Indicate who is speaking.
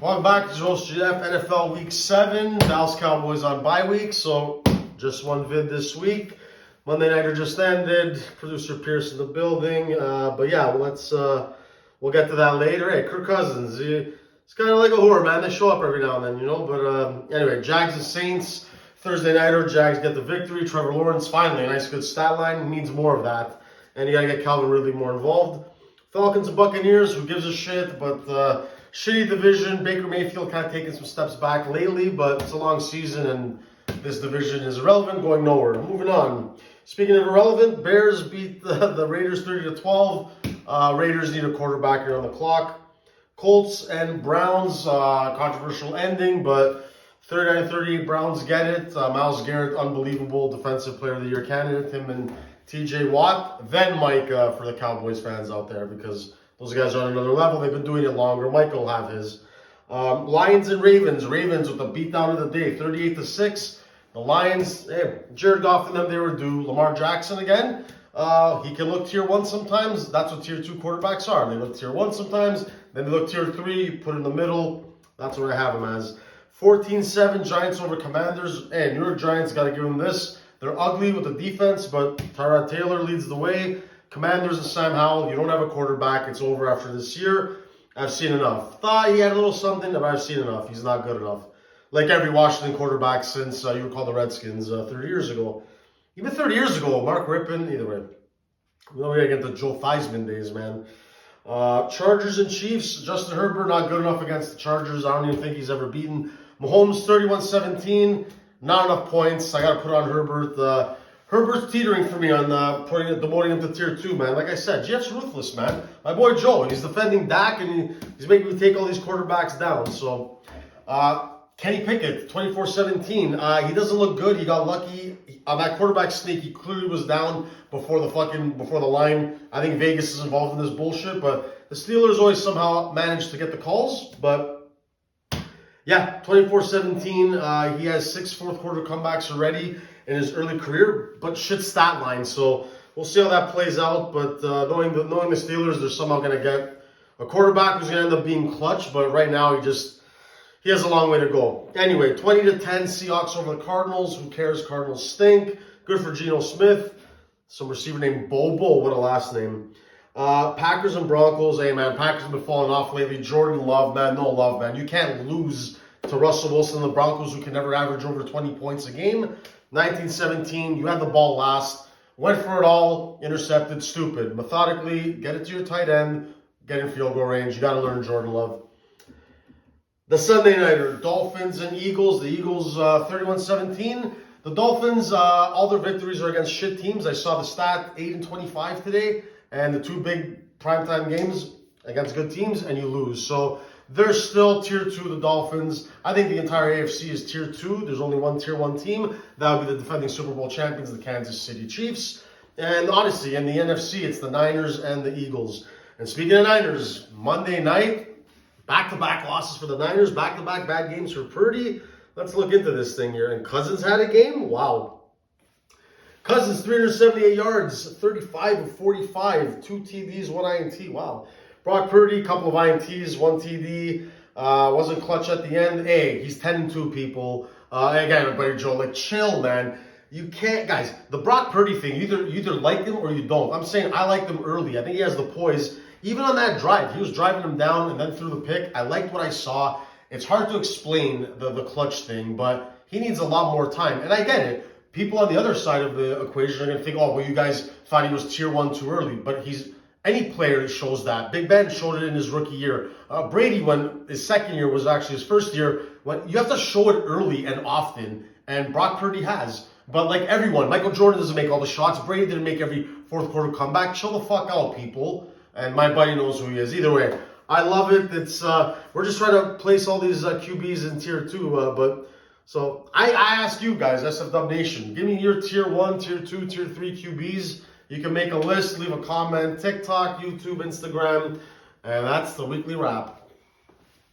Speaker 1: Welcome back to Joel's GF NFL Week 7. Dallas Cowboys on bye week, so just one vid this week. Monday Nighter just ended. Producer Pierce in the building. But yeah, we'll get to that later. Hey, Kirk Cousins, it's kind of like a horror, man. They show up every now and then, you know. But anyway, Jags and Saints. Thursday Nighter, Jags get the victory. Trevor Lawrence, finally, a nice good stat line. Needs more of that. And you got to get Calvin Ridley more involved. Falcons and Buccaneers, who gives a shit, but shitty division. Baker Mayfield kind of taking some steps back lately, but it's a long season and this division is irrelevant, going nowhere. Moving on. Speaking of irrelevant, Bears beat the Raiders 30-12. Raiders need a quarterback here on the clock. Colts and Browns, controversial ending, but 39-38 Browns get it. Myles Garrett, unbelievable defensive player of the year candidate. Him and TJ Watt. Then Mike for the Cowboys fans out there, because those guys are on another level. They've been doing it longer. Mike will have his. Lions and Ravens. Ravens with the beatdown of the day, 38-6. The Lions, hey, Jared Goff and them, they were due. Lamar Jackson again. He can look tier 1 sometimes. That's what tier 2 quarterbacks are. They look tier 1 sometimes. Then they look tier 3. You put in the middle. That's what I have them as. 14-7 Giants over Commanders. Hey, New York Giants, got to give them this. They're ugly with the defense, but Tyrod Taylor leads the way. Commanders and Sam Howell, you don't have a quarterback. It's over after this year. I've seen enough. Thought he had a little something, but I've seen enough. He's not good enough. Like every Washington quarterback since you were called the Redskins 30 years ago. Even 30 years ago, Mark Rippon, either way. We got to get the Joe Theismann days, man. Chargers and Chiefs. Justin Herbert, not good enough against the Chargers. I don't even think he's ever beaten. Mahomes, 31-17. Not enough points. I got to put on Herbert. Herbert's teetering for me on demoting him to tier 2, man. Like I said, Jets ruthless, man. My boy Joe, he's defending Dak, and he's making me take all these quarterbacks down. So, Kenny Pickett, 24-17. He doesn't look good. He got lucky on that quarterback sneak. He clearly was down before the line. I think Vegas is involved in this bullshit, but the Steelers always somehow manage to get the calls. But yeah, 24-17. He has 6 fourth quarter comebacks already in his early career, but shit stat line. So we'll see how that plays out. But knowing the Steelers, they're somehow going to get a quarterback who's going to end up being clutch. But right now, he has a long way to go. Anyway, 20-10 Seahawks over the Cardinals. Who cares? Cardinals stink. Good for Geno Smith. Some receiver named Bobo. What a last name. Packers and Broncos. Hey, man, Packers have been falling off lately. Jordan Love, man. No love, man. You can't lose to Russell Wilson and the Broncos, who can never average over 20 points a game. 19-17. You had the ball last. Went for it all. Intercepted. Stupid. Methodically, get it to your tight end. Get in field goal range. You got to learn Jordan Love. The Sunday Nighter, Dolphins and Eagles. The Eagles, 31-17. The Dolphins, all their victories are against shit teams. I saw the stat, 8-25 today. And the 2 big primetime games against good teams, and you lose. So they're still tier 2, the Dolphins. I think the entire AFC is tier 2. There's only one tier 1 team. That would be the defending Super Bowl champions, the Kansas City Chiefs. And honestly, in the NFC, it's the Niners and the Eagles. And speaking of Niners, Monday night, back-to-back losses for the Niners, back-to-back bad games for Purdy. Let's look into this thing here. And Cousins had a game? Wow. Cousins, 378 yards, 35 of 45, 2 TDs, 1 INT. Wow. Brock Purdy, couple of INTs, 1 TD. Wasn't clutch at the end. Hey, he's 10-2, people. Again, everybody, Joe, like, chill, man. You can't, guys, the Brock Purdy thing, you either like him or you don't. I'm saying I liked him early. I think he has the poise. Even on that drive, he was driving him down and then threw the pick. I liked what I saw. It's hard to explain the clutch thing, but he needs a lot more time. And I get it. People on the other side of the equation are going to think, oh, well, you guys thought he was tier 1 too early. But any player shows that. Big Ben showed it in his rookie year. Brady, when his second year was actually his first year, when you have to show it early and often. And Brock Purdy has. But like everyone, Michael Jordan doesn't make all the shots. Brady didn't make every fourth quarter comeback. Chill the fuck out, people. And my buddy knows who he is. Either way, I love it. It's we're just trying to place all these QBs in tier 2. So I ask you guys, SFW Nation, give me your tier 1, tier 2, tier 3 QBs. You can make a list, leave a comment, TikTok, YouTube, Instagram, and that's the weekly wrap.